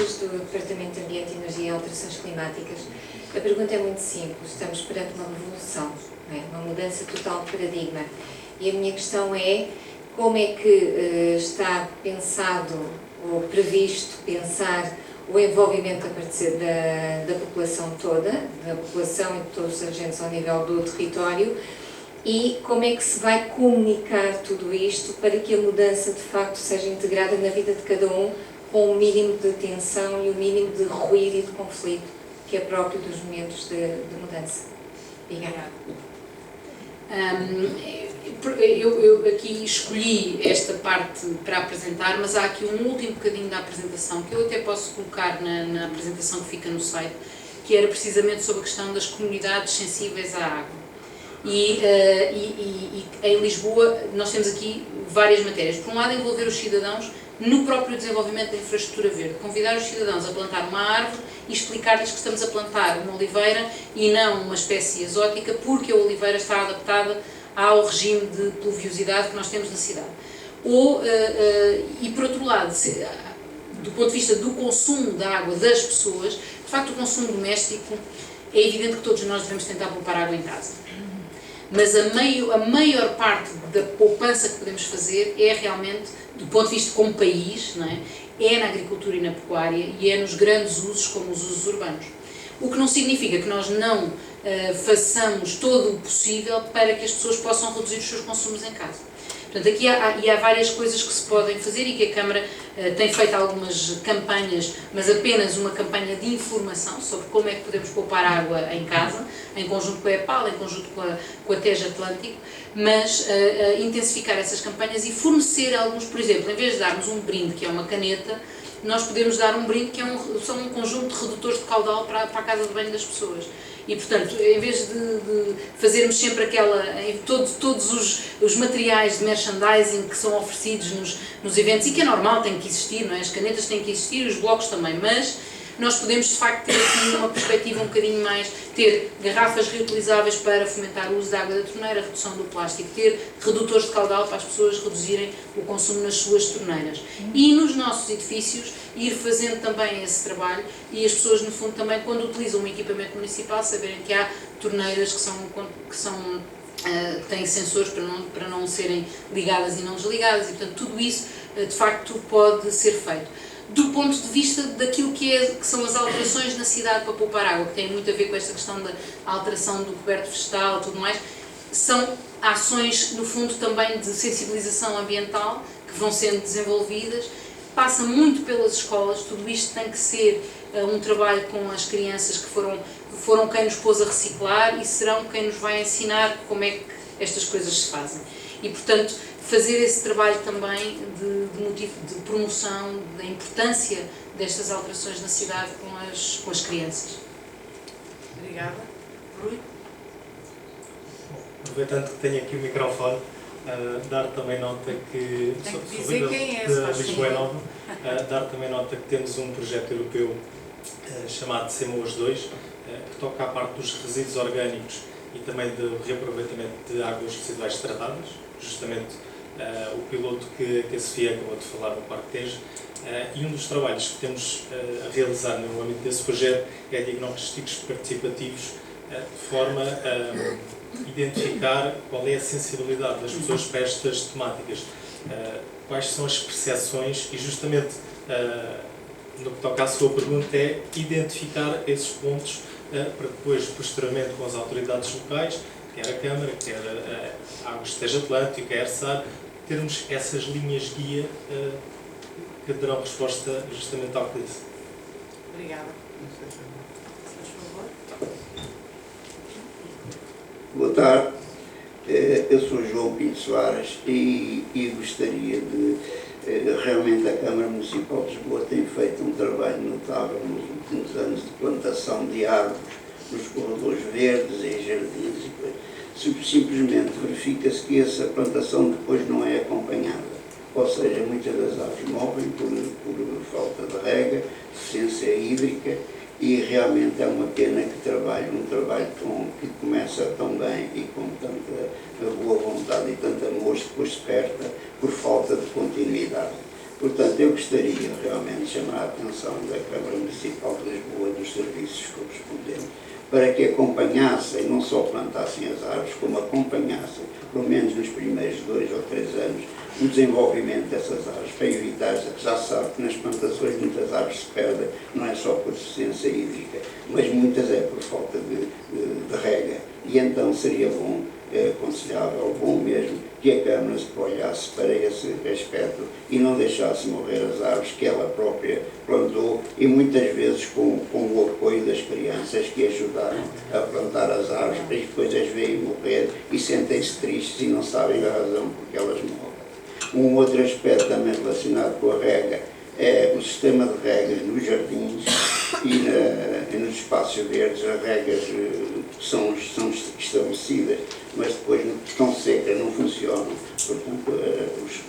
Dias, do Departamento de Ambiente, Energia e Alterações Climáticas. A pergunta é muito simples. Estamos perante uma revolução, não é? Uma mudança total de paradigma. E a minha questão é como é que está pensado ou previsto pensar o envolvimento da população toda, da população e de todos os agentes ao nível do território, e como é que se vai comunicar tudo isto para que a mudança de facto seja integrada na vida de cada um, com o mínimo de tensão e o mínimo de ruído e de conflito que é próprio dos momentos de mudança. Obrigada. Eu aqui escolhi esta parte para apresentar, mas há aqui um último bocadinho da apresentação que eu até posso colocar na apresentação que fica no site, que era precisamente sobre a questão das comunidades sensíveis à água. E em Lisboa nós temos aqui várias matérias. Por um lado, envolver os cidadãos no próprio desenvolvimento da infraestrutura verde, convidar os cidadãos a plantar uma árvore e explicar-lhes que estamos a plantar uma oliveira e não uma espécie exótica, porque a oliveira está adaptada ao regime de pluviosidade que nós temos na cidade. E por outro lado, do ponto de vista do consumo da água das pessoas, de facto o consumo doméstico, é evidente que todos nós devemos tentar poupar água em casa. Mas a maior parte da poupança que podemos fazer é realmente, do ponto de vista como país, não é? É na agricultura e na pecuária e é nos grandes usos como os usos urbanos. O que não significa que nós não façamos todo o possível para que as pessoas possam reduzir os seus consumos em casa. Portanto, aqui há várias coisas que se podem fazer e que a Câmara tem feito algumas campanhas, mas apenas uma campanha de informação sobre como é que podemos poupar água em casa, em conjunto com a EPAL, em conjunto com a TEJ Atlântico, mas intensificar essas campanhas e fornecer alguns, por exemplo, em vez de darmos um brinde, que é uma caneta, nós podemos dar um brinde que são um conjunto de redutores de caudal para a casa de banho das pessoas. E, portanto, em vez de fazermos sempre todos os materiais de merchandising que são oferecidos nos eventos, e que é normal, tem que existir, não é? As canetas têm que existir, os blocos também, mas nós podemos, de facto, ter aqui uma perspectiva um bocadinho mais, ter garrafas reutilizáveis para fomentar o uso da água da torneira, a redução do plástico, ter redutores de caudal para as pessoas reduzirem o consumo nas suas torneiras. E nos nossos edifícios, ir fazendo também esse trabalho e as pessoas, no fundo, também, quando utilizam um equipamento municipal, saberem que há torneiras que têm sensores para não serem ligadas e não desligadas e, portanto, tudo isso, de facto, pode ser feito. Do ponto de vista daquilo que são as alterações na cidade para poupar água, que tem muito a ver com esta questão da alteração do coberto vegetal e tudo mais, são ações, no fundo, também de sensibilização ambiental que vão sendo desenvolvidas, passa muito pelas escolas, tudo isto tem que ser um trabalho com as crianças que foram quem nos pôs a reciclar e serão quem nos vai ensinar como é que estas coisas se fazem. E, portanto, fazer esse trabalho também de promoção da importância destas alterações na cidade com as crianças. Obrigada. Rui? Aproveitando que tenho aqui o microfone, dar também nota que, tem que dizer quem é, Lisboa é Nova, dar também nota que temos um projeto europeu chamado CEMOAS 2, que toca à parte dos resíduos orgânicos e também do reaproveitamento de águas residuais tratadas, justamente o piloto que a Sofia acabou de falar no Parque Tejo, e um dos trabalhos que temos a realizar no âmbito desse projeto é diagnósticos participativos, de forma a identificar qual é a sensibilidade das pessoas para estas temáticas, quais são as percepções e justamente no que toca à sua pergunta é identificar esses pontos para depois, posteriormente, com as autoridades locais, quer a Câmara, quer a Águas de Tejo Atlântico, quer a ERSAR, termos essas linhas guia que darão resposta justamente ao que disse. Obrigada. Boa tarde, eu sou João Pinto Soares e gostaria de... Realmente a Câmara Municipal de Lisboa tem feito um trabalho notável nos últimos anos de plantação de árvores nos corredores verdes e jardins. Simplesmente verifica-se que essa plantação depois não é acompanhada. Ou seja, muitas das árvores morrem por falta de rega, deficiência hídrica, e realmente é uma pena que um trabalho que começa tão bem e com tanta boa vontade e tanto amor depois se perde por falta de continuidade. Portanto, eu gostaria realmente de chamar a atenção da Câmara Municipal de Lisboa, dos serviços correspondentes, para que acompanhassem, não só plantassem as árvores, como acompanhassem, pelo menos nos primeiros 2 ou 3 anos, o desenvolvimento dessas árvores, para evitar, já se sabe que nas plantações muitas árvores se perdem, não é só por deficiência hídrica, mas muitas é por falta de rega. E então seria bom, aconselhável, bom mesmo, que a Câmara se olhasse para esse aspecto e não deixasse morrer as árvores que ela própria plantou e muitas vezes com o apoio das crianças que ajudaram a plantar as árvores e depois as veem morrer e sentem-se tristes e não sabem a razão porque elas morrem. Um outro aspecto também relacionado com a rega é o sistema de regas nos jardins e nos espaços verdes. As regas são estabelecidas, mas depois estão secas, não funcionam. Portanto,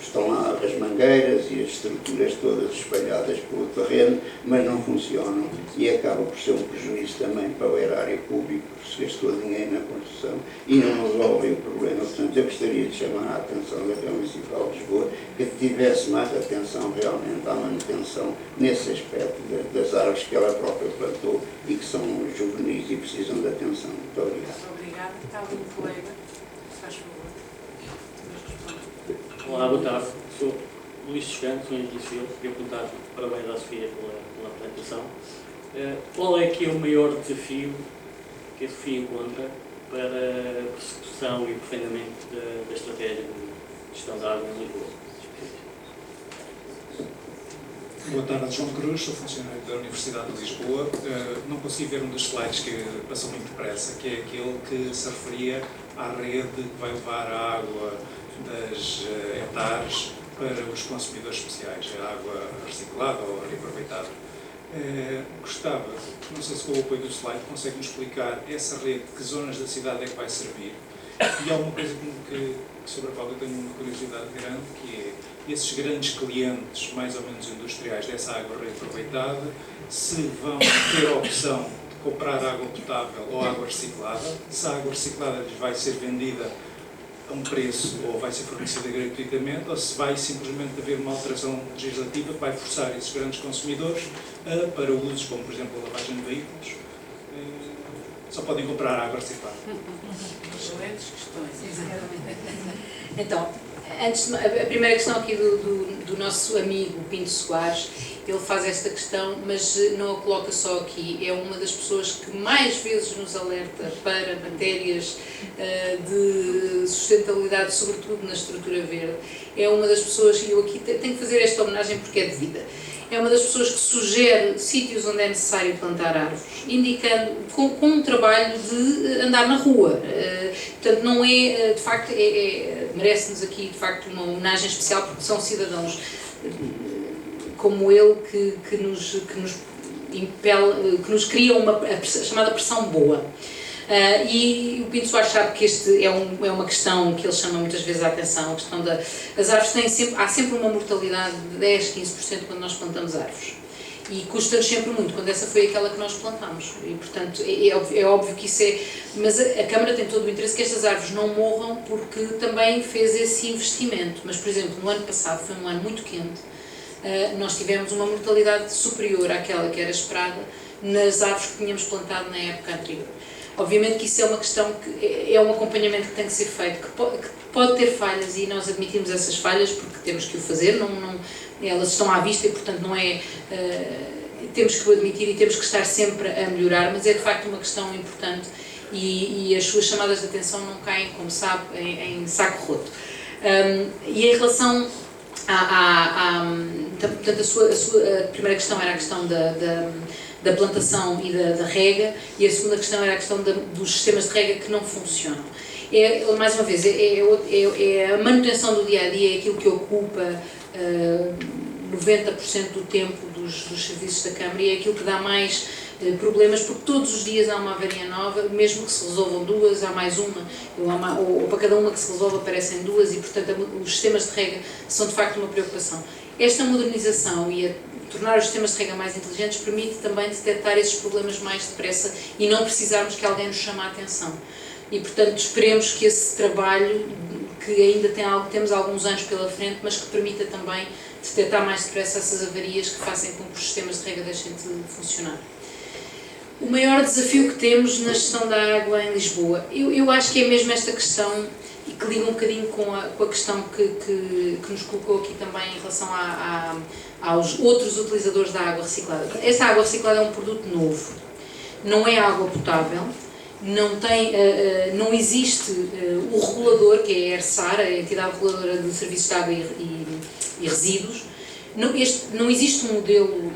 estão lá as mangueiras e as estruturas todas espalhadas pelo terreno, mas não funcionam e acaba por ser um prejuízo também para o erário público, porque se gastou dinheiro na construção e não resolvem o problema. Portanto, eu gostaria de chamar a atenção da Câmara Municipal de Lisboa que tivesse mais atenção realmente à manutenção nesse aspecto das árvores que ela própria plantou e que são juvenis e precisam de atenção. Muito obrigado. Obrigada. Está algum colega? Se faz favor. Olá, boa tarde. Sou Luís Chegante, sou engenheiro civil. Queria perguntar parabéns à Sofia pela apresentação. Qual é que é o maior desafio que a Sofia encontra para a persecução e perfeitamente da estratégia de gestão da água em Lisboa? Boa tarde, João Cruz, sou funcionário da Universidade de Lisboa. Não consegui ver um dos slides que passou muito depressa, que é aquele que se referia à rede que vai levar a água das hectares para os consumidores especiais, a água reciclada ou reaproveitada. Gostava, não sei se com o apoio do slide consegue-me explicar essa rede, que zonas da cidade é que vai servir. E há uma coisa sobre a qual eu tenho uma curiosidade grande, que é esses grandes clientes, mais ou menos industriais, dessa água reaproveitada, se vão ter a opção de comprar água potável ou água reciclada, se a água reciclada lhes vai ser vendida a um preço ou vai ser fornecida gratuitamente, ou se vai simplesmente haver uma alteração legislativa que vai forçar esses grandes consumidores para usos como, por exemplo, a lavagem de veículos, só podem comprar água reciclada. Excelentes questões. Então, a primeira questão aqui do nosso amigo Pinto Soares, ele faz esta questão, mas não a coloca só aqui. É uma das pessoas que mais vezes nos alerta para matérias de sustentabilidade, sobretudo na estrutura verde. É uma das pessoas, e eu aqui tenho que fazer esta homenagem porque é devida, é uma das pessoas que sugere sítios onde é necessário plantar árvores, indicando, com um trabalho de andar na rua. Portanto, não é, de facto, merece-nos aqui, de facto, uma homenagem especial, porque são cidadãos como ele que nos cria a chamada pressão boa. E o Pinto Soares sabe que este é uma questão que ele chama muitas vezes a atenção, a questão das árvores há sempre uma mortalidade de 10, 15% quando nós plantamos árvores. E custa-nos sempre muito, quando essa foi aquela que nós plantámos. E, portanto, é óbvio que isso é... Mas a Câmara tem todo o interesse que estas árvores não morram, porque também fez esse investimento. Mas, por exemplo, no ano passado, foi um ano muito quente, nós tivemos uma mortalidade superior àquela que era esperada nas árvores que tínhamos plantado na época anterior. Obviamente que isso é uma questão que é um acompanhamento que tem que ser feito, que pode ter falhas e nós admitimos essas falhas porque temos que o fazer, elas estão à vista e portanto não é, temos que o admitir e temos que estar sempre a melhorar, mas é de facto uma questão importante e as suas chamadas de atenção não caem, como sabe, em saco roto. E em relação portanto a primeira questão era a questão da plantação e da rega, e a segunda questão era a questão dos sistemas de rega que não funcionam. Mais uma vez, a manutenção do dia-a-dia, é aquilo que ocupa 90% do tempo dos serviços da Câmara e é aquilo que dá mais problemas, porque todos os dias há uma avaria nova, mesmo que se resolvam duas, há mais uma, ou para cada uma que se resolve aparecem duas e, portanto, os sistemas de rega são de facto uma preocupação. Esta modernização e tornar os sistemas de rega mais inteligentes permite também detectar esses problemas mais depressa e não precisarmos que alguém nos chame a atenção. E, portanto, esperemos que esse trabalho que ainda temos alguns anos pela frente, mas que permita também detectar mais depressa essas avarias que fazem com que os sistemas de rega deixem de funcionar. O maior desafio que temos na gestão da água em Lisboa, eu acho que é mesmo esta questão, e que liga um bocadinho com a questão que nos colocou aqui também em relação aos outros utilizadores da água reciclada. Esta água reciclada é um produto novo, não é água potável, não existe o regulador, que é a ERSAR, a Entidade Reguladora de Serviços de Água e Resíduos. Não existe um modelo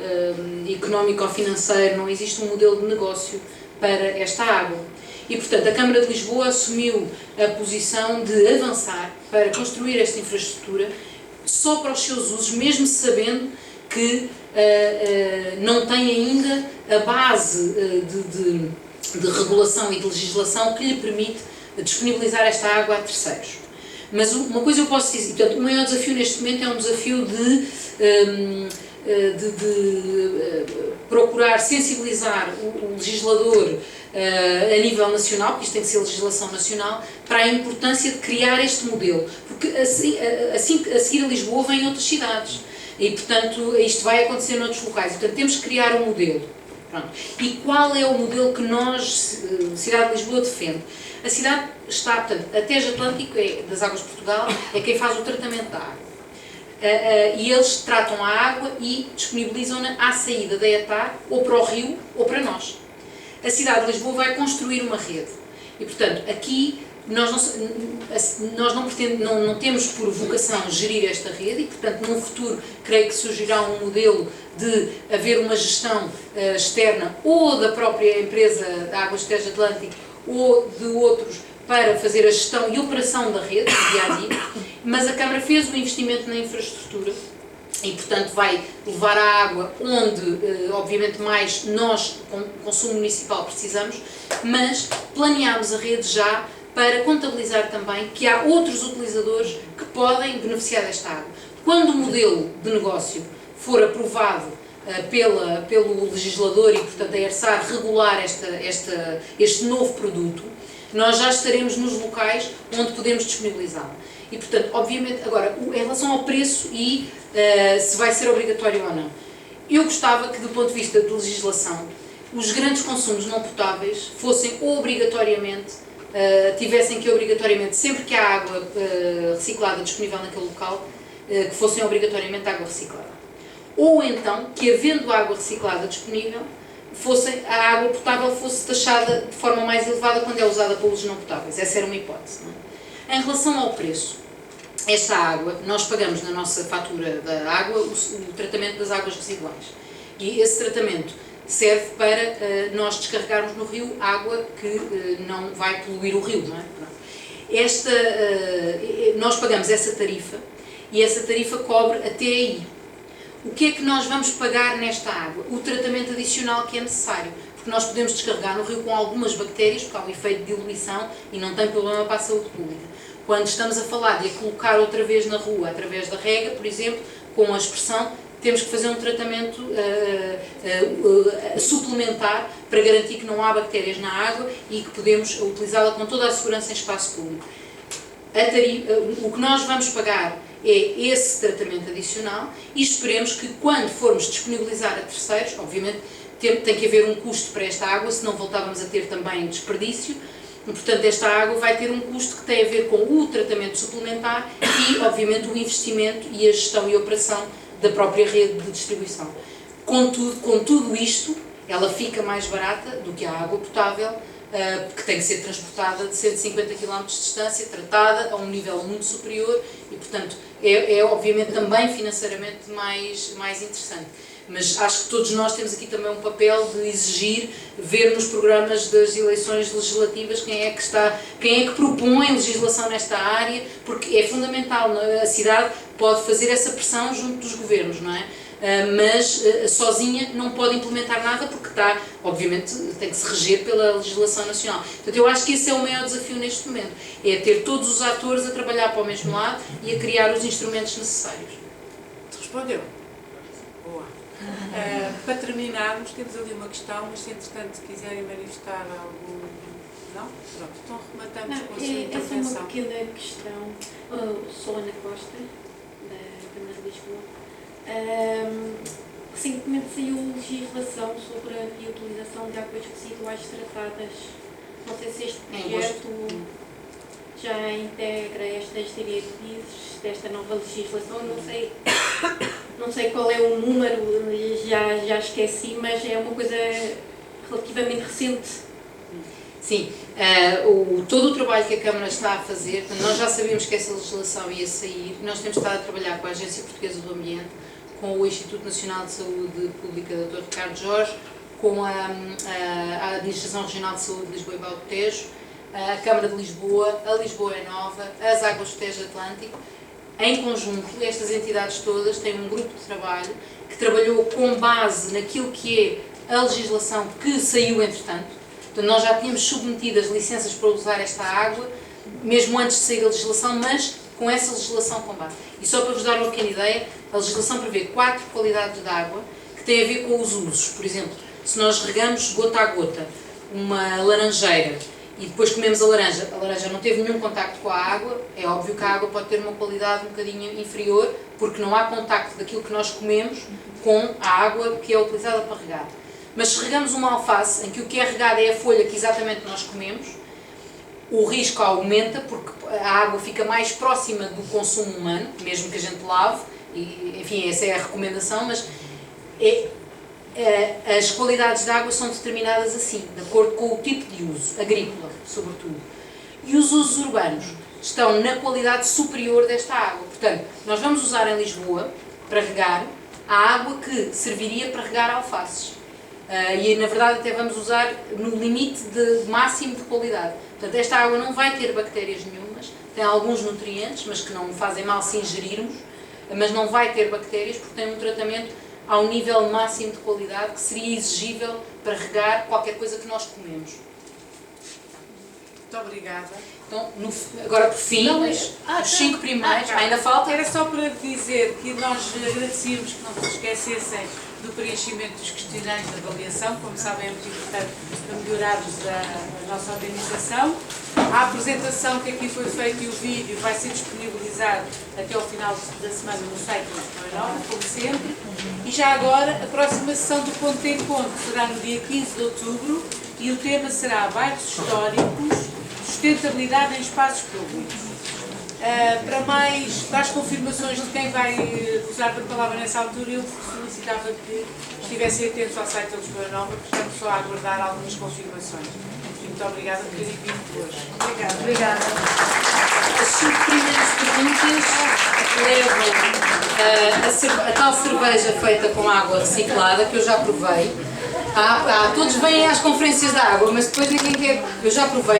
económico ou financeiro, não existe um modelo de negócio para esta água. E, portanto, a Câmara de Lisboa assumiu a posição de avançar para construir esta infraestrutura só para os seus usos, mesmo sabendo que não tem ainda a base de regulação e de legislação que lhe permite disponibilizar esta água a terceiros. Mas uma coisa eu posso dizer, portanto, o maior desafio neste momento é um desafio de procurar sensibilizar o legislador a nível nacional, porque isto tem que ser legislação nacional, para a importância de criar este modelo, porque a seguir a Lisboa vêm outras cidades e, portanto, isto vai acontecer noutros locais, portanto, temos que criar um modelo. Pronto. E qual é o modelo que nós, Cidade de Lisboa, defende? A cidade está, portanto, a TEJ Atlântico das Águas de Portugal é quem faz o tratamento da água. E eles tratam a água e disponibilizam-na à saída da ETA, ou para o rio, ou para nós. A cidade de Lisboa vai construir uma rede. E, portanto, aqui nós não temos por vocação gerir esta rede e, portanto, no futuro, creio que surgirá um modelo de haver uma gestão externa ou da própria empresa da Águas TEJ Atlântico ou de outros para fazer a gestão e operação da rede, dia a dia, mas a Câmara fez um investimento na infraestrutura e, portanto, vai levar a água onde, obviamente, mais nós, com consumo municipal, precisamos, mas planeámos a rede já para contabilizar também que há outros utilizadores que podem beneficiar desta água. Quando o modelo de negócio for aprovado pelo legislador e, portanto, a ERSAR regular este novo produto, nós já estaremos nos locais onde podemos disponibilizá-lo. E, portanto, obviamente, agora, em relação ao preço e se vai ser obrigatório ou não, eu gostava que, do ponto de vista de legislação, os grandes consumos não potáveis fossem obrigatoriamente, tivessem que obrigatoriamente, sempre que há água reciclada disponível naquele local, que fossem obrigatoriamente água reciclada. Ou então, que havendo água reciclada disponível, a água potável fosse taxada de forma mais elevada quando é usada pelos não potáveis. Essa era uma hipótese. Não é? Em relação ao preço, esta água, nós pagamos na nossa fatura da água o tratamento das águas residuais. E esse tratamento serve para nós descarregarmos no rio água que não vai poluir o rio. Não é? Nós pagamos essa tarifa e essa tarifa cobre a TAI. O que é que nós vamos pagar nesta água? O tratamento adicional que é necessário, porque nós podemos descarregar no rio com algumas bactérias, porque há um efeito de diluição e não tem problema para a saúde pública. Quando estamos a falar de a colocar outra vez na rua, através da rega, por exemplo, com a expressão, temos que fazer um tratamento suplementar para garantir que não há bactérias na água e que podemos utilizá-la com toda a segurança em espaço público. O que nós vamos pagar é esse tratamento adicional e esperemos que, quando formos disponibilizar a terceiros, obviamente tem que haver um custo para esta água, senão voltávamos a ter também desperdício. E, portanto, esta água vai ter um custo que tem a ver com o tratamento suplementar e, obviamente, o investimento e a gestão e operação da própria rede de distribuição. Contudo, com tudo isto, ela fica mais barata do que a água potável, que tem que ser transportada de 150 km de distância, tratada a um nível muito superior e, portanto, é obviamente também financeiramente mais interessante. Mas acho que todos nós temos aqui também um papel de exigir, ver nos programas das eleições legislativas quem é que propõe legislação nesta área, porque é fundamental, não é? A cidade pode fazer essa pressão junto dos governos, não é? Mas sozinha não pode implementar nada porque obviamente tem que se reger pela legislação nacional. Portanto, eu acho que esse é o maior desafio neste momento, é ter todos os atores a trabalhar para o mesmo lado e a criar os instrumentos necessários. Respondeu? Boa. Para terminarmos, temos ali uma questão, mas se entretanto quiserem manifestar Não? Pronto, então rematamos Não, com a sua é só uma intervenção. pequena questão. Sou Ana Costa, da Câmara de Lisboa. Recentemente saiu legislação sobre a reutilização de águas residuais tratadas. Não sei se este projeto já integra estas diretrizes desta nova legislação. Não sei qual é o número, já esqueci, mas é uma coisa relativamente recente. Sim, todo o trabalho que a Câmara está a fazer, nós já sabíamos que essa legislação ia sair, nós temos estado a trabalhar com a Agência Portuguesa do Ambiente, com o Instituto Nacional de Saúde Pública Dr. Ricardo Jorge, com a Administração Regional de Saúde de Lisboa e Valdo Tejo, a Câmara de Lisboa, a Lisboa é Nova, as Águas do Tejo Atlântico. Em conjunto, estas entidades todas têm um grupo de trabalho que trabalhou com base naquilo que é a legislação que saiu entretanto. Portanto, nós já tínhamos submetido as licenças para usar esta água, mesmo antes de sair a legislação, mas com essa legislação com base. E só para vos dar uma pequena ideia, a legislação prevê 4 qualidades de água que têm a ver com os usos. Por exemplo, se nós regamos gota a gota uma laranjeira e depois comemos a laranja não teve nenhum contacto com a água, é óbvio que a água pode ter uma qualidade um bocadinho inferior, porque não há contacto daquilo que nós comemos com a água que é utilizada para regar. Mas se regamos uma alface, em que o que é regado é a folha que exatamente nós comemos, o risco aumenta, porque a água fica mais próxima do consumo humano, mesmo que a gente lave, e, enfim, essa é a recomendação, mas as qualidades de água são determinadas assim, de acordo com o tipo de uso, agrícola, sobretudo. E os usos urbanos estão na qualidade superior desta água. Portanto, nós vamos usar em Lisboa, para regar, a água que serviria para regar alfaces. E, na verdade, até vamos usar no limite máximo de qualidade. Portanto, esta água não vai ter bactérias nenhumas, tem alguns nutrientes, mas que não fazem mal se ingerirmos, mas não vai ter bactérias porque tem um tratamento ao nível máximo de qualidade que seria exigível para regar qualquer coisa que nós comemos. Muito obrigada. Então, agora por fim, os 5 primeiros, ainda falta? Era só para dizer que nós agradecíamos que não se esquecessem do preenchimento dos questionários de avaliação, como sabem é muito importante para melhorarmos a nossa organização. A apresentação que aqui foi feita e o vídeo vai ser disponibilizado até ao final da semana no site do Lisboa Nova, como sempre. E já agora, a próxima sessão do Ponto em Ponto será no dia 15 de outubro e o tema será Bairros Históricos, Sustentabilidade em Espaços Públicos. Para as confirmações de quem vai usar a palavra nessa altura, eu solicitava que estivessem atentos ao site da Lisboa Nova, porque estamos só a aguardar algumas confirmações. Muito obrigada por terem vindo hoje. Obrigada. As 5 primeiras perguntas levam a tal cerveja feita com água reciclada, que eu já provei. Todos vêm às conferências da água, mas depois ninguém quer. Eu já provei.